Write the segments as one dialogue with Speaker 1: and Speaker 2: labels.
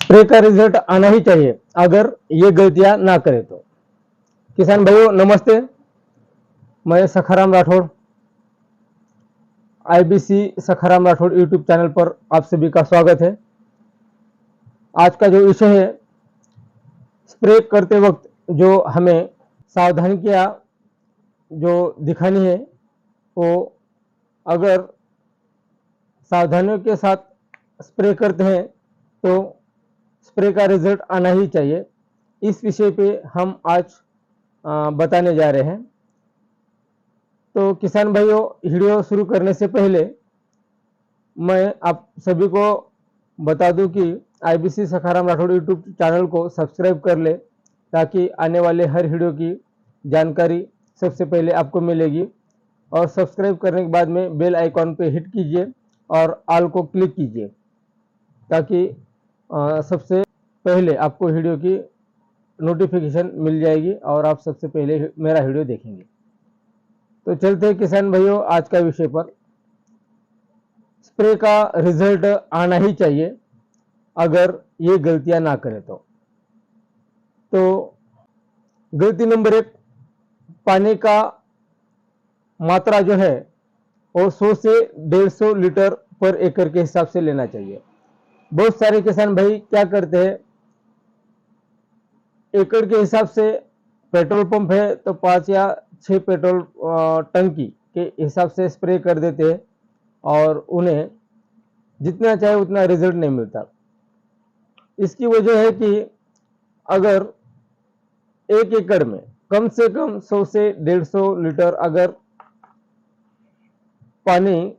Speaker 1: Spray का result आना ही चाहिए अगर ये गलतियां ना करें तो। किसान भाइयों नमस्ते, मैं Sakharam Rathore, IBC Sakharam Rathore YouTube channel पर आप सभी का स्वागत है। आज का जो विषय है, स्प्रे करते वक्त जो हमें सावधानियां जो दिखानी है, वो अगर सावधानियों के साथ स्प्रे करते हैं तो स्प्रे का रिजल्ट आना ही चाहिए। इस विषय पे हम आज बताने जा रहे हैं। तो किसान भाइयों, वीडियो शुरू करने से पहले मैं आप सभी को बता दूं कि IBC Sakharam Rathore YouTube channel को सब्सक्राइब कर ले, ताकि आने वाले हर वीडियो की जानकारी सबसे पहले आपको मिलेगी। और सब्सक्राइब करने के बाद में बेल आइकॉन पे हिट कीजिए और ऑल को क्लिक कीजिए, ताकि सबसे पहले आपको वीडियो की नोटिफिकेशन मिल जाएगी और आप सबसे पहले मेरा वीडियो देखेंगे। तो चलते हैं किसान भाइयों आज का विषय पर। स्प्रे का रिजल्ट आना ही चाहिए अगर ये गलतियां ना करें तो गलती नंबर 1, पानी का मात्रा जो है वो 100 से 150 लीटर पर एकड़ के हिसाब से लेना चाहिए। बहुत सारे किसान भाई क्या करते हैं, एकड़ के हिसाब से पेट्रोल पंप है तो 5 या 6 पेट्रोल टंकी के हिसाब से स्प्रे कर देते हैं और उन्हें जितना चाहे उतना रिजल्ट नहीं मिलता। इसकी वजह है कि अगर 1 एकड़ में कम से कम 100 से 150 लीटर अगर पानी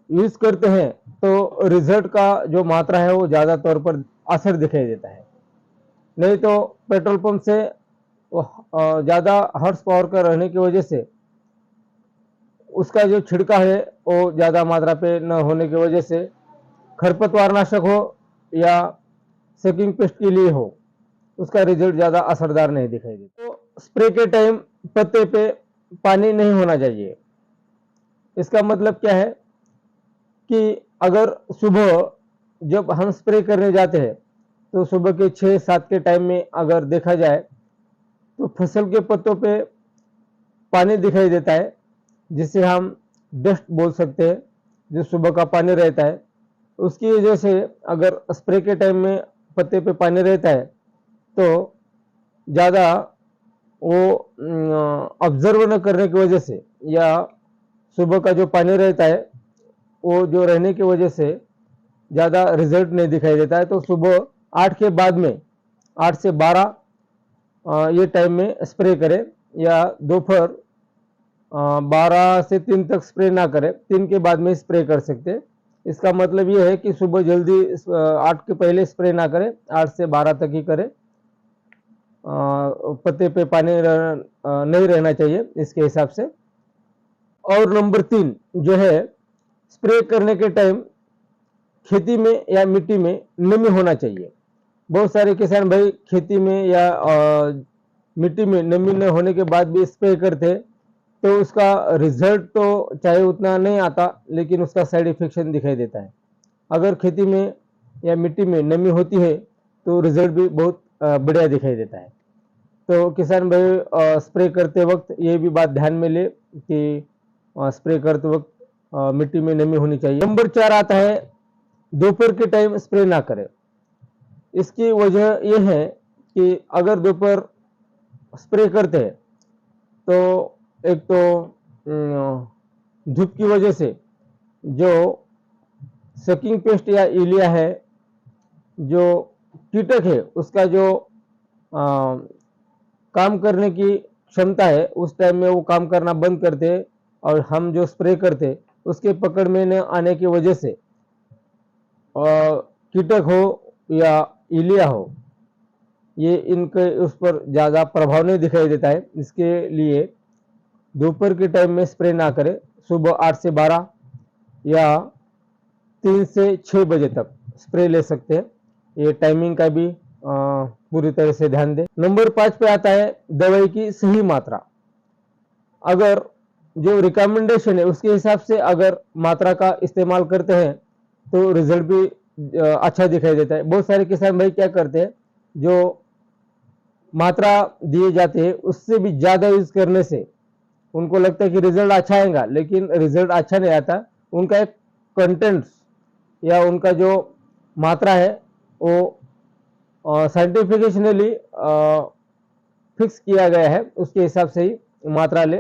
Speaker 1: यूज करते हैं तो रिजल्ट का जो मात्रा है वो ज्यादा तौर पर असर दिखाई देता है। नहीं तो पेट्रोल पंप से ज्यादा हॉर्स पावर का रहने की वजह से उसका जो छिड़काव है वो ज्यादा मात्रा पे न होने की वजह से खरपतवार नाशक हो या सकिंग पेस्ट के लिए हो, उसका रिजल्ट ज्यादा असरदार नहीं दिखाई देता। तो स्प्रे के टाइम पत्ते पे पानी नहीं होना चाहिए। इसका मतलब क्या है कि अगर सुबह जब हम स्प्रे करने जाते हैं तो सुबह के 6-7 के टाइम में अगर देखा जाए तो फसल के पत्तों पे पानी दिखाई देता है, जिसे हम डस्ट बोल सकते हैं, जो सुबह का पानी रहता है। उसकी वजह से अगर स्प्रे के टाइम में पत्ते पे पानी रहता है तो ज़्यादा वो ऑब्जर्व न करने की वजह से या सुबह का जो पानी रहता है वो जो रहने की वजह से ज़्यादा रिजल्ट नहीं दिखाई देता है। तो सुबह 8 के बाद में 8 से 12 ये टाइम में स्प्रे करें, या दोपहर 12 से 3 तक स्प्रे ना करें, 3 के बाद में स्प्रे कर सकते हैं। इसका मतलब ये है कि सुबह जल्दी 8 के पहले स्प्रे ना करें, 8 से 12 तक ही करें। पत्ते पे पानी नहीं रहना चाहिए इसके हिसाब से। और नंबर 3 जो है, स्प्रे करने के टाइम खेती में या मिट्टी में नमी होना चाहिए। बहुत सारे किसान भाई खेती में या मिट्टी में नमी न होने के बाद भी स्प्रे करते हैं, तो उसका रिजल्ट तो चाहे उतना नहीं आता, लेकिन उसका साइड इफेक्शन दिखाई देता है। अगर खेती में या मिट्टी में नमी होती है तो रिजल्ट भी बहुत बढ़िया दिखाई देता है। तो किसान भाई स्प्रे करते वक्त ये भी बात ध्यान में ले कि स्प्रे करते वक्त मिट्टी में नमी होनी चाहिए। नंबर 4 आता है, दोपहर के टाइम स्प्रे ना करें। इसकी वजह यह है कि अगर दोपहर स्प्रे करते हैं तो एक तो धूप की वजह से जो सकिंग पेस्ट या इलिया है, जो कीटक है, उसका जो काम करने की क्षमता है उस टाइम में वो काम करना बंद करते हैं, और हम जो स्प्रे करते उसके पकड़ में न आने की वजह से कीटक हो या इलिया हो, ये इनके उस पर ज़्यादा प्रभाव नहीं दिखाई देता है। इसके लिए दोपहर के टाइम में स्प्रे ना करें। सुबह 8 से 12 या 3 से 6 बजे तक स्प्रे ले सकते हैं। ये टाइमिंग का भी पूरी तरह से ध्यान दें। नंबर 5 पे आता है दवाई की सही मात्रा। अगर जो रिकमेंडेशन है उसके हिसाब से अगर मात्रा का इस्तेमाल करते हैं तो रिजल्ट भी अच्छा दिखाई देता है। बहुत सारे किसान भाई क्या करते हैं, जो मात्रा दिए जाते हैं उससे भी ज़्यादा यूज करने से उनको लगता है कि रिजल्ट अच्छा आएगा, लेकिन रिजल्ट अच्छा नहीं आता। उनका एक कंटेंट्स या उनका जो मात्रा है वो साइंटिफिकेशनली फिक्स किया गया है, उसके हिसाब से ही मात्रा ले।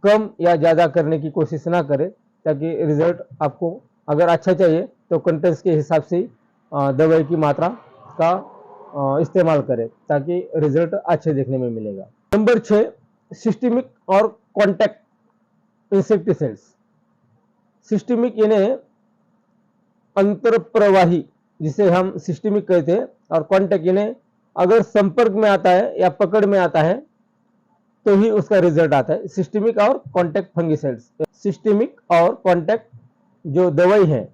Speaker 1: कम या ज़्यादा करने की कोशिश ना करें, ताकि रिजल्ट आपको अगर अच्छा चाहिए तो कंटेंट्स के हिसाब से ही दवाई की मात्रा का इस्तेमाल करें, ताकि रिजल्ट अच्छे देखने में मिलेगा। नंबर 6, सिस्टमिक और कॉन्टैक्ट इंसेक्टिसाइड्स। सिस्टमिक यानी अंतरप्रवाही, जिसे हम सिस्टमिक कहते हैं, और कॉन्टैक्ट यानी अगर संपर्क में आता है या पकड़ में आता है तो ही उसका रिजल्ट आता है। सिस्टमिक और कॉन्टैक्ट फंगिसाइड्स। सिस्टमिक और कॉन्टैक्ट जो दवाई है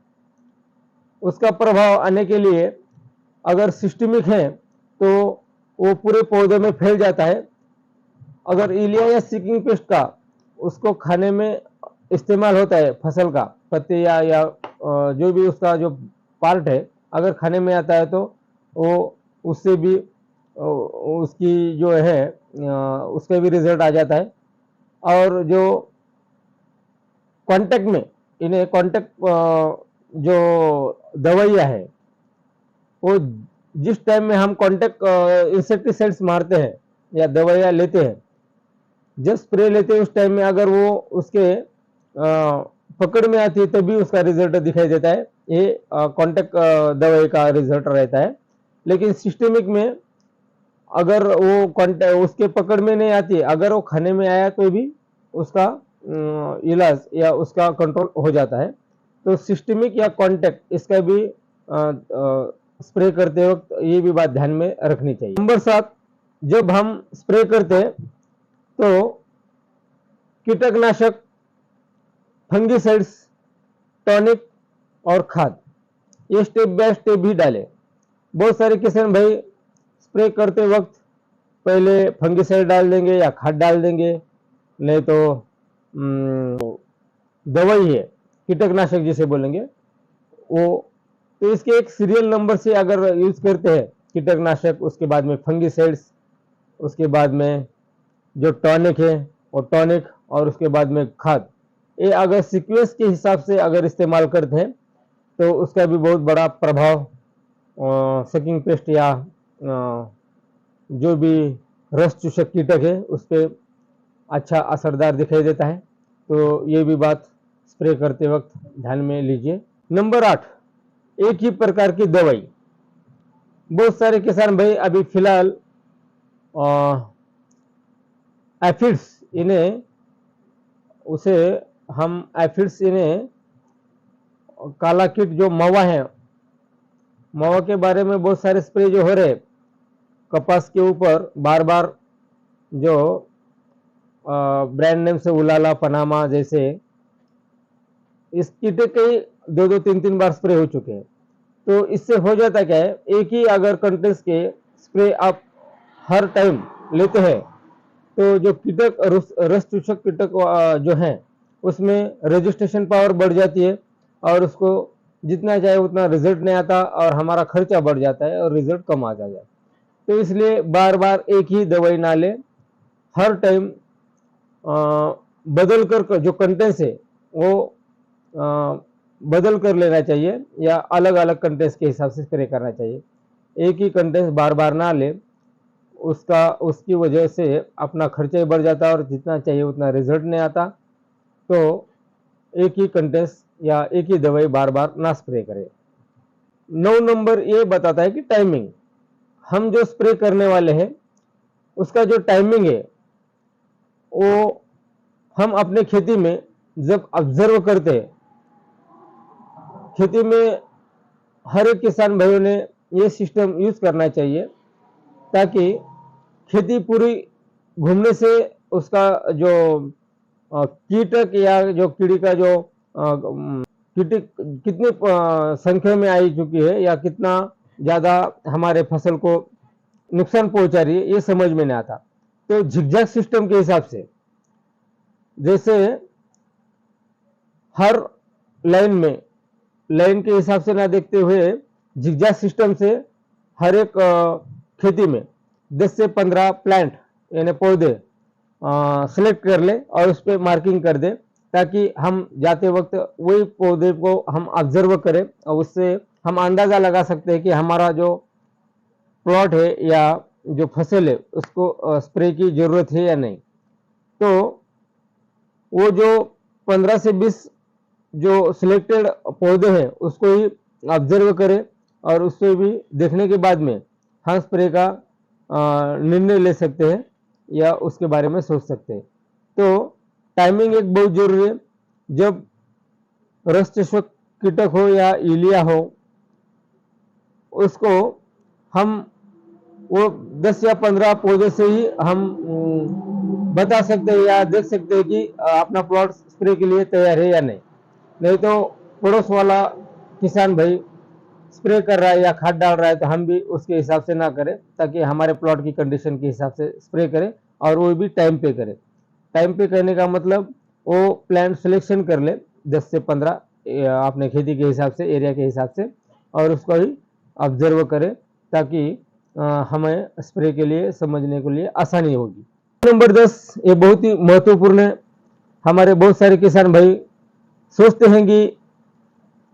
Speaker 1: उसका प्रभाव आने के लिए, अगर सिस्टमिक है तो वो पूरे पौधे में फैल जाता है। अगर इलिया या सिकिंग पेस्ट का उसको खाने में इस्तेमाल होता है, फसल का पत्ते या जो भी उसका जो पार्ट है अगर खाने में आता है तो वो उससे भी उसकी जो है उसका भी रिजल्ट आ जाता है। और जो कांटेक्ट में, इन्हें कांटेक्ट जो दवाइयाँ है वो जिस टाइम में हम कांटेक्ट इंसेक्टिसाइड्स मारते हैं या दवाइयाँ लेते हैं, जब स्प्रे लेते हैं उस टाइम में अगर वो उसके पकड़ में आती है तभी उसका रिजल्ट दिखाई देता है। ये कांटेक्ट दवाई का रिजल्ट रहता है। लेकिन सिस्टमिक में अगर वो उसके पकड़ में नहीं आती है, अगर वो खाने में आया तो भी उसका इलाज या उसका कंट्रोल हो जाता है। तो सिस्टमिक या कांटेक्ट, इसका भी स्प्रे करते वक्त ये भी बात ध्यान में रखनी चाहिए। नंबर 7, जब हम स्प्रे करते हैं तो कीटकनाशक, फंगिसाइड्स, टॉनिक और खाद, ये स्टेप बाय स्टेप भी डालें। बहुत सारे किसान भाई स्प्रे करते वक्त पहले फंगिसाइड डाल देंगे या खाद डाल देंगे, नहीं तो दवाई है कीटकनाशक जिसे बोलेंगे वो। तो इसके एक सीरियल नंबर से अगर यूज करते हैं कीटकनाशक, उसके बाद में फंगिसाइड्स, उसके बाद में जो टॉनिक है वो टॉनिक, और उसके बाद में खाद, ये अगर सीक्वेंस के हिसाब से अगर इस्तेमाल करते हैं तो उसका भी बहुत बड़ा प्रभाव सकिंग पेस्ट या जो भी रस चूसक कीटक है उस पर अच्छा असरदार दिखाई देता है। तो ये भी बात स्प्रे करते वक्त ध्यान में लीजिए। नंबर 8, एक ही प्रकार की दवाई। बहुत सारे किसान भाई अभी फिलहाल एफिड्स, इन्हें उसे हम एफिड्स, इन्हें काला कीट जो मवा है, मवा के बारे में बहुत सारे स्प्रे जो हो रहे कपास के ऊपर बार बार, जो ब्रांड नेम से उलाला, पनामा जैसे, इस कीटे के 2-2, 3-3 बार स्प्रे हो चुके हैं। तो इससे हो जाता क्या है, एक ही अगर कंटेंट्स के स्प्रे आप हर टाइम लेते हैं तो जो कीटक रस चूसक कीटक जो है उसमें रजिस्ट्रेशन पावर बढ़ जाती है और उसको जितना चाहे उतना रिजल्ट नहीं आता और हमारा खर्चा बढ़ जाता है और रिजल्ट कम आ जाता है। तो इसलिए बार बार एक ही दवाई ना ले, हर टाइम बदल कर जो कंटेंट्स है वो बदल कर लेना चाहिए या अलग अलग कंटेंट्स के हिसाब से स्प्रे करना चाहिए। एक ही कंटेंट्स बार बार ना ले, उसकी वजह से अपना खर्चा ही बढ़ जाता है और जितना चाहिए उतना रिजल्ट नहीं आता। तो एक ही कंटेंट्स या एक ही दवाई बार बार ना स्प्रे करें। 9 नंबर ये बताता है कि टाइमिंग, हम जो स्प्रे करने वाले हैं उसका जो टाइमिंग है वो हम अपने खेती में जब ऑब्जर्व करते हैं, खेती में हर एक किसान भाइयों ने ये सिस्टम यूज करना चाहिए ताकि खेती पूरी घूमने से उसका जो कीटक या जो कीड़ी का जो कीटक कितनी संख्या में आई चुकी है या कितना ज्यादा हमारे फसल को नुकसान पहुंचा रही है, ये समझ में नहीं आता। तो झिकझैक सिस्टम के हिसाब से, जैसे हर लाइन में, लाइन के हिसाब से ना देखते हुए जिगजैग सिस्टम से हर एक खेती में 10 से 15 प्लांट यानी पौधे सिलेक्ट कर ले और उस पर मार्किंग कर दे, ताकि हम जाते वक्त वही पौधे को हम ऑब्जर्व करें और उससे हम अंदाज़ा लगा सकते हैं कि हमारा जो प्लॉट है या जो फसल है उसको स्प्रे की ज़रूरत है या नहीं। तो वो जो 15 से 20 जो सिलेक्टेड पौधे हैं उसको ही ऑब्जर्व करें और उससे भी देखने के बाद में हम स्प्रे का निर्णय ले सकते हैं या उसके बारे में सोच सकते हैं। तो टाइमिंग एक बहुत जरूरी है। जब रस चूसक कीटक हो या इलिया हो, उसको हम वो 10 या 15 पौधे से ही हम बता सकते हैं या देख सकते हैं कि अपना प्लॉट स्प्रे के लिए तैयार है या नहीं। नहीं तो पड़ोस वाला किसान भाई स्प्रे कर रहा है या खाद डाल रहा है तो हम भी उसके हिसाब से ना करें, ताकि हमारे प्लॉट की कंडीशन के हिसाब से स्प्रे करें और वो भी टाइम पे करें। टाइम पे करने का मतलब वो प्लांट सिलेक्शन कर ले 10 से 15 अपने खेती के हिसाब से, एरिया के हिसाब से, और उसको ही ऑब्जर्व करें ताकि हमें स्प्रे के लिए समझने के लिए आसानी होगी। नंबर 10 ये बहुत ही महत्वपूर्ण है। हमारे बहुत सारे किसान भाई सोचते हैं कि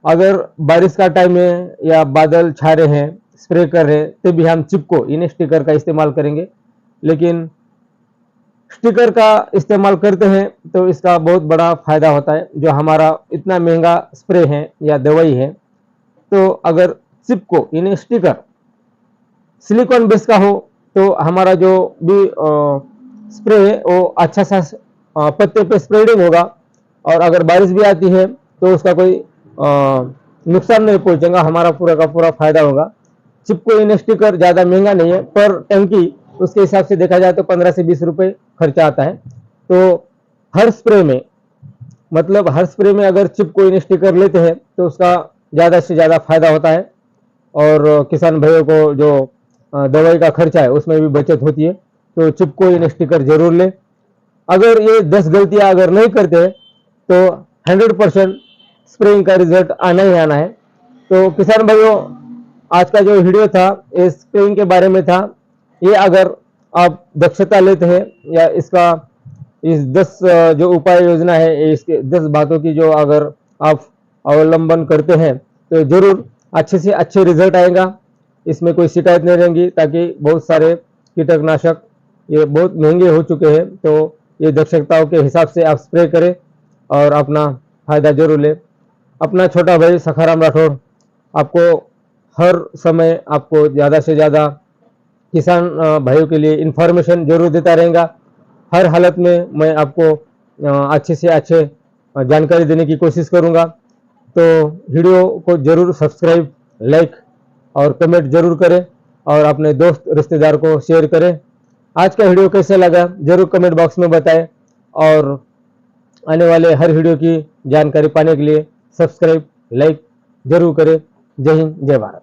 Speaker 1: अगर बारिश का टाइम है या बादल छा रहे हैं, स्प्रे कर रहे हैं, तो भी हम चिपको इन स्टिकर का इस्तेमाल करेंगे। लेकिन स्टिकर का इस्तेमाल करते हैं तो इसका बहुत बड़ा फायदा होता है। जो हमारा इतना महंगा स्प्रे है या दवाई है, तो अगर चिपको इन स्टिकर सिलिकॉन बेस का हो तो हमारा जो भी स्प्रे है वो अच्छा सा पत्ते पे स्प्रेडिंग होगा, और अगर बारिश भी आती है तो उसका कोई नुकसान नहीं पहुंचेगा, हमारा पूरा का पूरा फायदा होगा। चिपको इन स्टिकर ज़्यादा महंगा नहीं है, पर टंकी उसके हिसाब से देखा जाए तो 15 से 20 रुपए खर्चा आता है। तो हर स्प्रे में, मतलब हर स्प्रे में अगर चिपको इन स्टिकर लेते हैं तो उसका ज़्यादा से ज़्यादा फायदा होता है, और किसान भाइयों को जो दवाई का खर्चा है उसमें भी बचत होती है। तो चिपको इन स्टिकर जरूर ले। अगर ये 10 गलतियां अगर नहीं करते तो 100% स्प्रेइंग का रिजल्ट आना ही आना है। तो किसान भाइयों, आज का जो वीडियो था ये स्प्रेइंग के बारे में था। ये अगर आप दक्षता लेते हैं या इसका इस 10 जो उपाय योजना है, इसके 10 बातों की जो अगर आप अवलंबन करते हैं तो जरूर अच्छे से अच्छे रिजल्ट आएगा। इसमें कोई शिकायत नहीं रहेंगी, ताकि बहुत सारे कीटनाशक ये बहुत महंगे हो चुके हैं। तो ये दक्षताओं के हिसाब से आप स्प्रे करें और अपना फायदा जरूर ले। अपना छोटा भाई सखाराम राठौड़ आपको हर समय आपको ज़्यादा से ज़्यादा किसान भाइयों के लिए इंफॉर्मेशन जरूर देता रहेगा। हर हालत में मैं आपको अच्छे से अच्छे जानकारी देने की कोशिश करूंगा। तो वीडियो को जरूर सब्सक्राइब, लाइक और कमेंट जरूर करें और अपने दोस्त रिश्तेदार को शेयर करें। आज का वीडियो कैसे लगा जरूर कमेंट बॉक्स में बताएं, और आने वाले हर वीडियो की जानकारी पाने के लिए सब्सक्राइब, लाइक जरूर करें। जय हिंद, जय भारत।